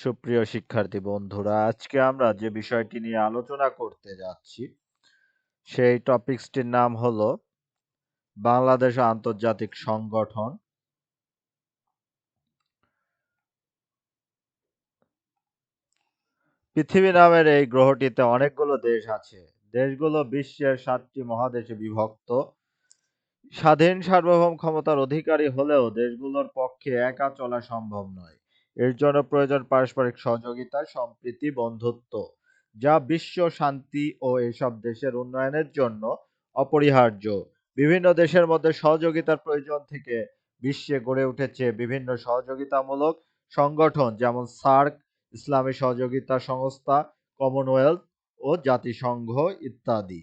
সুপ্রিয় শিক্ষার্থী বন্ধুরা, আজকে আমরা যে বিষয়টি নিয়ে আলোচনা করতে যাচ্ছি সেই টপিকসটির নাম হলো বাংলাদেশ আন্তর্জাতিক সংগঠন। পৃথিবী নামের এই গ্রহটিতে অনেকগুলো দেশ আছে। দেশগুলো বিশ্বের 7টি মহাদেশে বিভক্ত। স্বাধীন সার্বভৌম ক্ষমতার অধিকারী হলেও দেশগুলোর পক্ষে একা চলা সম্ভব নয়। এর জন্য প্রয়োজন পারস্পরিক সহযোগিতা, সম্প্রীতি, বন্ধুত্ব, যা বিশ্ব শান্তি ও এসব দেশের উন্নয়নের জন্য অপরিহার্য। বিভিন্ন দেশের মধ্যে সহযোগিতার প্রয়োজন থেকে বিশ্বে গড়ে উঠেছে বিভিন্ন সহযোগিতামূলক সংগঠন, যেমন সার্ক, ইসলামী সহযোগিতা সংস্থা, কমনওয়েলথ ও জাতিসংঘ ইত্যাদি।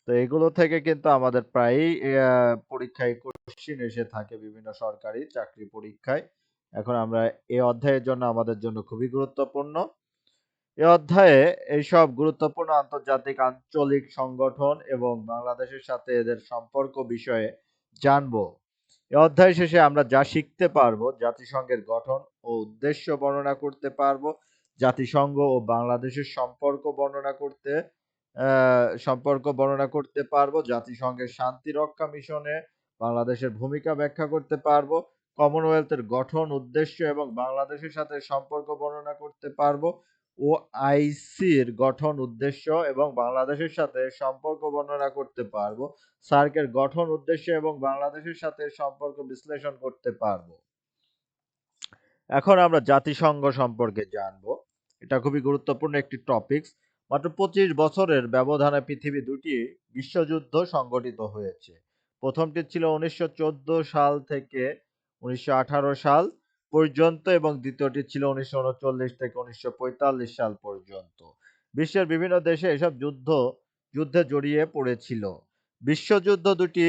তো এগুলো থেকে কিন্তু আমাদের প্রায়ই পরীক্ষায় কোশ্চিন এসে থাকে বিভিন্ন সরকারি চাকরি পরীক্ষায়। এখন আমরা এই অধ্যায়ের জন্য আমাদের জন্য খুবই গুরুত্বপূর্ণ। এ অধ্যায়ে এইসব গুরুত্বপূর্ণ আন্তর্জাতিক আঞ্চলিক সংগঠন এবং বাংলাদেশের সাথে এদের সম্পর্ক বিষয়ে জানব। এ অধ্যায় শেষে আমরা যা শিখতে পারবো: জাতিসংঘের গঠন ও উদ্দেশ্য বর্ণনা করতে পারবো, জাতিসংঘ ও বাংলাদেশের সম্পর্ক বর্ণনা করতে পারবো, জাতিসংঘের শান্তি রক্ষা মিশনে বাংলাদেশের ভূমিকা ব্যাখ্যা করতে পারবো, কমনওয়েলথের গঠন, উদ্দেশ্য এবং বাংলাদেশের সাথে সম্পর্ক বর্ণনা করতে পারবো, ও আইসির গঠন, উদ্দেশ্য এবং বাংলাদেশের সাথে সম্পর্ক বর্ণনা করতে পারবো, সার্কের গঠন, উদ্দেশ্য এবং বাংলাদেশের সাথে সম্পর্ক বিশ্লেষণ করতে পারবো। এখন আমরা জাতিসংঘ সম্পর্কে জানবো। এটা খুবই গুরুত্বপূর্ণ একটি টপিকস। মাত্র 25 বছরের ব্যবধানে পৃথিবী দুটি বিশ্বযুদ্ধ সংঘটিত হয়েছে। প্রথমটি ছিল 1914 সাল থেকে 1918 সাল পর্যন্ত এবং দ্বিতীয়টি ছিল 1939 থেকে 1945 সাল পর্যন্ত। বিশ্বের বিভিন্ন দেশে এসব যুদ্ধে জড়িয়ে পড়েছিল। বিশ্বযুদ্ধ দুটি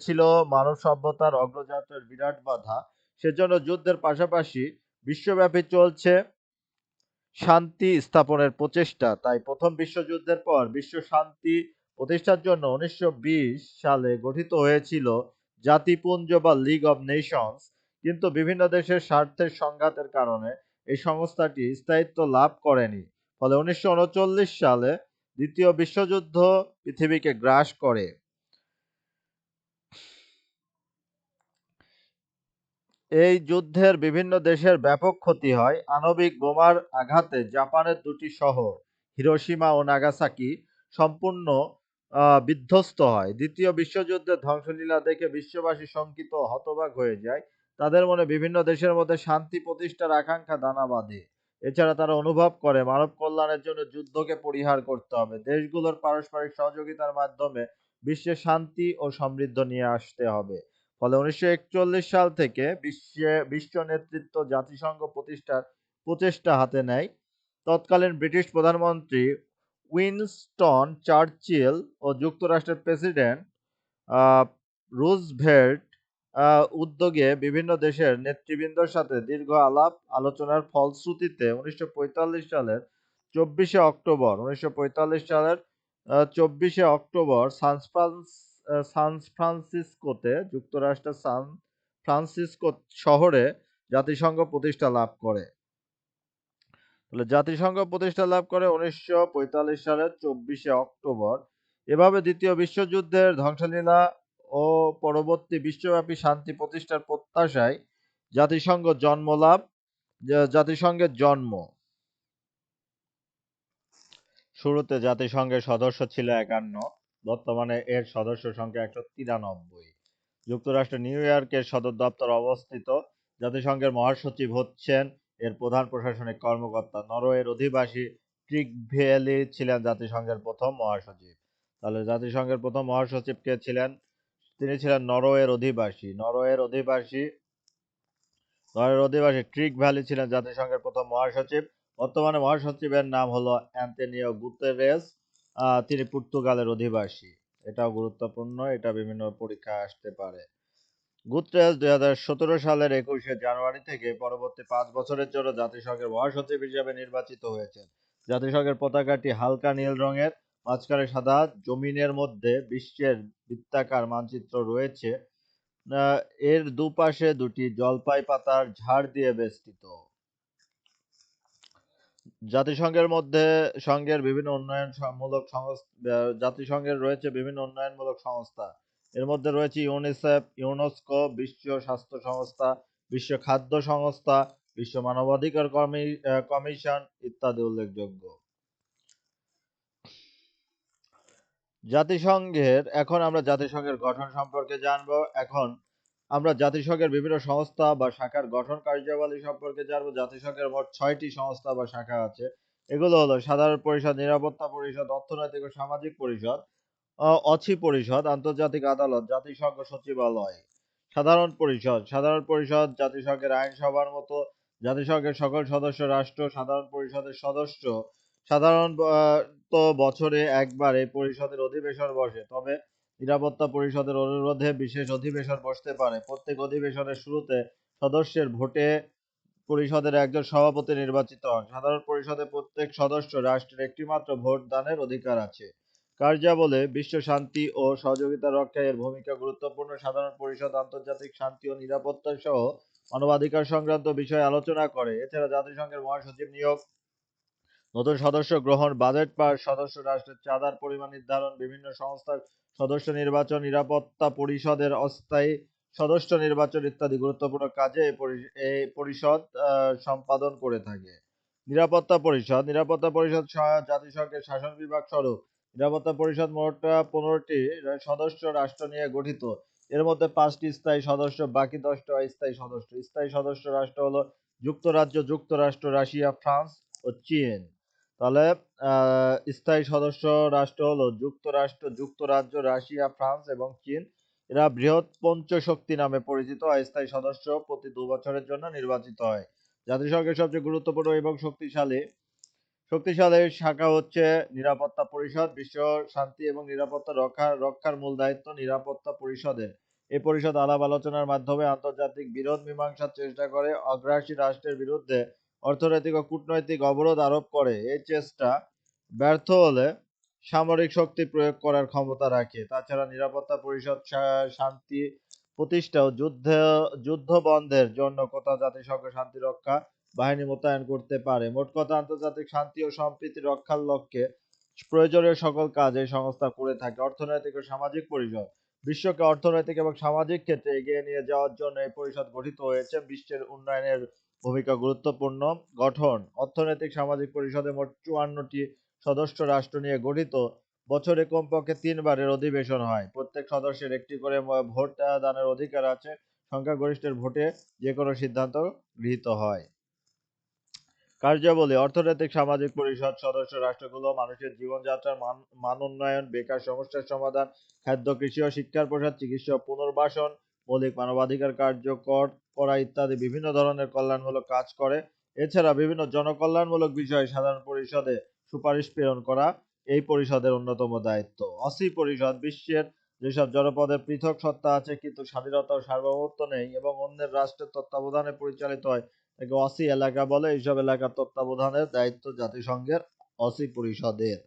ছিল মানব সভ্যতার অগ্রযাত্রার বিরাট বাধা। সেজন্য যুদ্ধের পাশাপাশি বিশ্বব্যাপী চলছে শান্তি স্থাপনের প্রচেষ্টা। তাই প্রথম বিশ্বযুদ্ধের পর বিশ্ব শান্তি প্রতিষ্ঠার জন্য 1920 সালে গঠিত হয়েছিল জাতিপুঞ্জ বা লিগ অব নেশনস। কিন্তু বিভিন্ন দেশের স্বার্থের সংঘাতের কারণে এই সংস্থাটি স্থায়িত্ব লাভ করেনি। ফলে 1939 সালে দ্বিতীয় বিশ্বযুদ্ধ পৃথিবীকে গ্রাস করে। এই যুদ্ধের বিভিন্ন দেশের ব্যাপক ক্ষতি হয়। আণবিক বোমার আঘাতে জাপানের দুটি শহর হিরোশিমা ও নাগাসাকি সম্পূর্ণ বিধ্বস্ত হয়। দ্বিতীয় বিশ্বযুদ্ধের ধ্বংসলীলা দেখে বিশ্ববাসী শঙ্কিত ও হতবাক হয়ে যায়। তাদের মনে বিভিন্ন দেশের মধ্যে শান্তি প্রতিষ্ঠার আকাঙ্ক্ষা দানা বাঁধে। এছাড়া তারা অনুভব করে মানব কল্যাণের জন্য যুদ্ধকে পরিহার করতে হবে। দেশগুলোর পারস্পরিক সহযোগিতার মাধ্যমে বিশ্বে শান্তি ও সমৃদ্ধি নিয়ে আসতে হবে। ফলে 1941 সাল থেকে বিশ্ব নেতৃত্ব জাতিসংঘ প্রতিষ্ঠার প্রচেষ্টা হাতে নেয়। তৎকালীন ব্রিটিশ প্রধানমন্ত্রী উইনস্টন চার্চিল ও যুক্তরাষ্ট্রের প্রেসিডেন্ট রুজভেল্ট উদ্যোগে বিভিন্ন দেশের নেতৃবৃন্দর সাথে দীর্ঘ আলাপ আলোচনার ফলশ্রুতিতে 1945 সালের 24 অক্টোবর সান ফ্রান্সিসকোতে যুক্তরাষ্ট্রের সান ফ্রান্সিসকো শহরে জাতিসংঘ প্রতিষ্ঠা লাভ করে। তাহলে জাতিসংঘ প্রতিষ্ঠা লাভ করে 1945 সালের 24 অক্টোবর। এভাবে দ্বিতীয় বিশ্বযুদ্ধের ধ্বংসলীলা ও পরবর্তী বিশ্বব্যাপী শান্তি প্রতিষ্ঠার প্রত্যাশায় জাতিসংঘের জন্ম। শুরুতে জাতিসংঘের সদস্য ছিল 51, বর্তমানে এর সদস্য সংখ্যা 193। যুক্তরাষ্ট্রের নিউ ইয়র্কের সদর দপ্তর অবস্থিত। জাতিসংঘের মহাসচিব হচ্ছেন এর প্রধান প্রশাসনিক কর্মকর্তা। নরওয়ের অধিবাসী ট্রিগভ্যালি ছিলেন জাতিসংঘের প্রথম মহাসচিব। তাহলে জাতিসংঘের প্রথম মহাসচিব কে ছিলেন? তিনি ছিলেন নরওয়ের অধিবাসী ট্রিগভ্যালি ছিলেন জাতিসংঘের প্রথম মহাসচিব। বর্তমানে মহাসচিবের নাম হলো অ্যান্তোনিও গুতেরেস। তিনি পর্তুগালের অধিবাসী। এটাও গুরুত্বপূর্ণ, এটা বিভিন্ন পরীক্ষায় আসতে পারে। গুতেরেস 2017 সালের 21 জানুয়ারি থেকে পরবর্তী 5 বছরের জন্য জাতিসংঘের মহাসচিব হিসেবে নির্বাচিত হয়েছেন। জাতিসংঘের পতাকাটি হালকা নীল রঙের, মাঝখানে সাদা, জমিনের মধ্যে বিশ্বের বৃত্তাকার মানচিত্র রয়েছে। এর দুপাশে দুটি জলপাই পাতার ঝাড় দিয়ে বেষ্টিত। জাতিসংঘের মধ্যে সংঘের বিভিন্ন জাতিসংঘের রয়েছে বিভিন্ন উন্নয়নমূলক সংস্থা। এর মধ্যে রয়েছে ইউনিসেফ, ইউনেস্কো, বিশ্ব স্বাস্থ্য সংস্থা, বিশ্ব খাদ্য সংস্থা, বিশ্ব মানবাধিকার কমিশন ইত্যাদি উল্লেখযোগ্য। এখন আমরা জাতিসংঘের গঠন সম্পর্কে জানবো। এখন আমরা জাতিসংঘের বিভিন্ন সংস্থা বা শাখার গঠন কার্যাবলী সম্পর্কে জানবো। জাতিসংঘের মোট 6টি সংস্থা বা শাখা আছে। এগুলো হলো সাধারণ পরিষদ, নিরাপত্তা পরিষদ, অর্থনৈতিক ও সামাজিক পরিষদ, অছি পরিষদ, আন্তর্জাতিক আদালত, জাতিসংঘ সচিবালয়। সাধারণ পরিষদ জাতিসংঘের আইনসভার মতো জাতিসংঘের সকল সদস্য রাষ্ট্র সাধারণ পরিষদের সদস্য। সাধারণত বছরে একবার এই পরিষদের অধিবেশন বসে, তবে নিরাপত্তা পরিষদের অনুরোধে বিশেষ অধিবেশন বসতে পারে। প্রত্যেক অধিবেশনের শুরুতে সদস্যের ভোটে পরিষদের একজন সভাপতি নির্বাচিত হন। সাধারণ পরিষদে প্রত্যেক সদস্য রাষ্ট্রের একটিমাত্র ভোট দানের অধিকার আছে। কার্যাবলে বিশ্ব শান্তি ও সহযোগিতা রক্ষায় এর ভূমিকা গুরুত্বপূর্ণ। সাধারণ পরিষদ আন্তর্জাতিক শান্তি ও নিরাপত্তা সহ মানবাধিকার সংক্রান্ত বিষয়ে আলোচনা করে। এছাড়া জাতিসংঘের মহাসচিব নিয়োগ, নতুন সদস্য গ্রহণ, বাজেট পাস, সদস্য রাষ্ট্রের চাঁদার পরিমাণ নির্ধারণ, বিভিন্ন সংস্থার সদস্য নির্বাচন, নিরাপত্তা পরিষদের অস্থায়ী সদস্য নির্বাচন ইত্যাদি গুরুত্বপূর্ণ কাজে এই পরিষদ সম্পাদন করে থাকে। নিরাপত্তা পরিষদ জাতিসংঘের শাসন বিভাগ স্বরূপ। নিরাপত্তা পরিষদ মোট 15টি সদস্য রাষ্ট্র নিয়ে গঠিত। এর মধ্যে 5টি স্থায়ী সদস্য, বাকি 10টি অস্থায়ী সদস্য। স্থায়ী সদস্য রাষ্ট্র হলো যুক্তরাজ্য, যুক্তরাষ্ট্র, রাশিয়া, ফ্রান্স ও চীন। তাহলে স্থায়ী সদস্য রাষ্ট্র হলো যুক্তরাষ্ট্র, যুক্তরাজ্য, রাশিয়া, ফ্রান্স এবং চীন। এরা বৃহৎ পঞ্চশক্তি নামে পরিচিত। অস্থায়ী সদস্য প্রতি 2 বছরের জন্য নির্বাচিত হয়। জাতিসংঘের সবচেয়ে গুরুত্বপূর্ণ এবং শক্তিশালী শাখা হচ্ছে নিরাপত্তা পরিষদ। বিশ্ব শান্তি এবং নিরাপত্তা রক্ষার মূল দায়িত্ব নিরাপত্তা পরিষদের। এই পরিষদ আলাপ আলোচনার মাধ্যমে আন্তর্জাতিক বিরোধ মীমাংসার চেষ্টা করে। অগ্রাসী রাষ্ট্রের বিরুদ্ধে অর্থনৈতিক ও কূটনৈতিক অবরোধ আরোপ করে। এই চেষ্টা ব্যর্থ হলে সামরিক শক্তি প্রয়োগ করার ক্ষমতা রাখে। তাছাড়া নিরাপত্তা পরিষদ শান্তি প্রতিষ্ঠা ও যুদ্ধ বন্ধের জন্য কোথাও জাতিসংঘ শান্তিরক্ষা বাহিনী মোতায়েন করতে পারে। মোট কথা, আন্তর্জাতিক শান্তি ও সম্প্রীতি রক্ষার লক্ষ্যে প্রয়োজনীয় সকল কাজ এই সংস্থা করে থাকে। অর্থনৈতিক ও সামাজিক পরিষদ বিশ্বকে অর্থনৈতিক এবং সামাজিক ক্ষেত্রে এগিয়ে নিয়ে যাওয়ার জন্য এই পরিষদ গঠিত হয়েছে। বিশ্বের উন্নয়নের ভূমিকা গুরুত্বপূর্ণ। গঠন: অর্থনৈতিক সামাজিক পরিষদে মোট 54টি সদস্য রাষ্ট্র নিয়ে গঠিত। বছরে কমপক্ষে 3বারের অধিবেশন হয়। প্রত্যেক সদস্যের একটি করে ভোট দানের অধিকার আছে। সংখ্যাগরিষ্ঠের ভোটে যে কোনো সিদ্ধান্ত গৃহীত হয়। কার্যাবলী: অর্থনৈতিক সামাজিক পরিষদ সদস্য রাষ্ট্রগুলো মানুষের জীবনযাত্রার মান উন্নয়ন, বেকার সমস্যার সমাধান, খাদ্য, কৃষি ও শিক্ষার প্রসার, চিকিৎসা ও পুনর্বাসন, মৌলিক মানবাধিকার কার্যকর করা ইত্যাদি বিভিন্ন ধরনের কল্যাণমূলক কাজ করে। এছাড়া বিভিন্ন জনকল্যাণমূলক বিষয়ে সাধারণ পরিষদে সুপারিশ প্রেরণ করা এই পরিষদের অন্যতম দায়িত্ব। অসি পরিষদ বিশ্বের যেসব জনপদের পৃথক সত্তা আছে কিন্তু স্বাধীনতা ও সার্বভৌমত্ব নেই এবং অন্যের রাষ্ট্রের তত্ত্বাবধানে পরিচালিত হয়, তাকে অসি এলাকা বলে। এইসব এলাকার তত্ত্বাবধানের দায়িত্ব জাতিসংঘের অসি পরিষদের।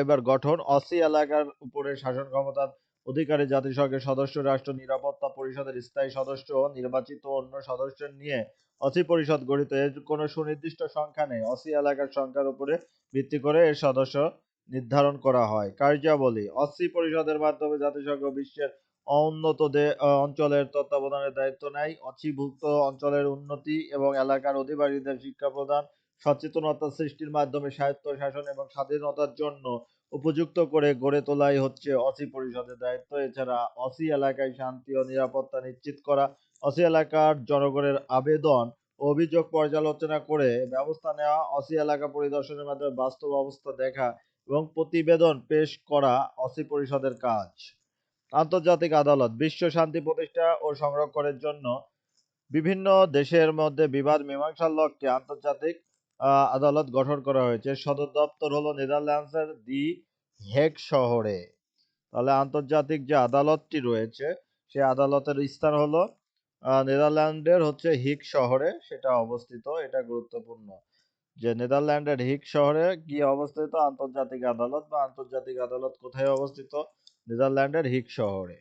এবার গঠন: অসি এলাকার উপরে শাসন ক্ষমতার অধিকারী জাতিসংঘের সদস্য রাষ্ট্র নিরাপত্তা পরিষদের স্থায়ী সদস্য ও নির্বাচিত অন্য সদস্য নিয়ে অসি পরিষদ গঠিত। এর কোনো সুনির্দিষ্ট সংখ্যা নেই। অসি এলাকার সংখ্যার উপরে ভিত্তি করে এর সদস্য নির্ধারণ করা হয়। কার্যাবলী: অসি পরিষদের মাধ্যমে জাতিসংঘ বিশ্বের অনুন্নত অঞ্চলের তত্ত্বাবধানের দায়িত্ব নেয়। অসিভুক্ত অঞ্চলের উন্নতি এবং এলাকার অধিবাসীদের শিক্ষা প্রদান, সচেতনতা সৃষ্টির মাধ্যমে স্বায়ত্তশাসন এবং স্বাধীনতার জন্য উপযুক্ত করে গড়ে তোলাই হচ্ছে অসি পরিষদের দায়িত্ব। এছাড়া অসি এলাকায় শান্তি ও নিরাপত্তা নিশ্চিত করা, অসি এলাকার জনগণের আবেদন ও অভিযোগ পর্যালোচনা করে ব্যবস্থা নেওয়া, অসি এলাকা পরিদর্শনের মাধ্যমে বাস্তব অবস্থা দেখা এবং প্রতিবেদন পেশ করা অসি পরিষদের কাজ। আন্তর্জাতিক আদালত: বিশ্ব শান্তি প্রতিষ্ঠা ও সংরক্ষণের জন্য বিভিন্ন দেশের মধ্যে বিবাদ মীমাংসার লক্ষ্যে আন্তর্জাতিক আদালত গঠন করা হয়েছে। সদর দপ্তর হলো নেদারল্যান্ডসের দি হেগ শহরে। তাহলে আন্তর্জাতিক যে আদালতটি রয়েছে সেই আদালতের স্থান হলো নেদারল্যান্ডের হচ্ছে হিগ শহরে সেটা অবস্থিত। এটা গুরুত্বপূর্ণ যে নেদারল্যান্ডের হিগ শহরে কি অবস্থিত আন্তর্জাতিক আদালত, বা আন্তর্জাতিক আদালত কোথায় অবস্থিত? নেদারল্যান্ডের হিগ শহরে।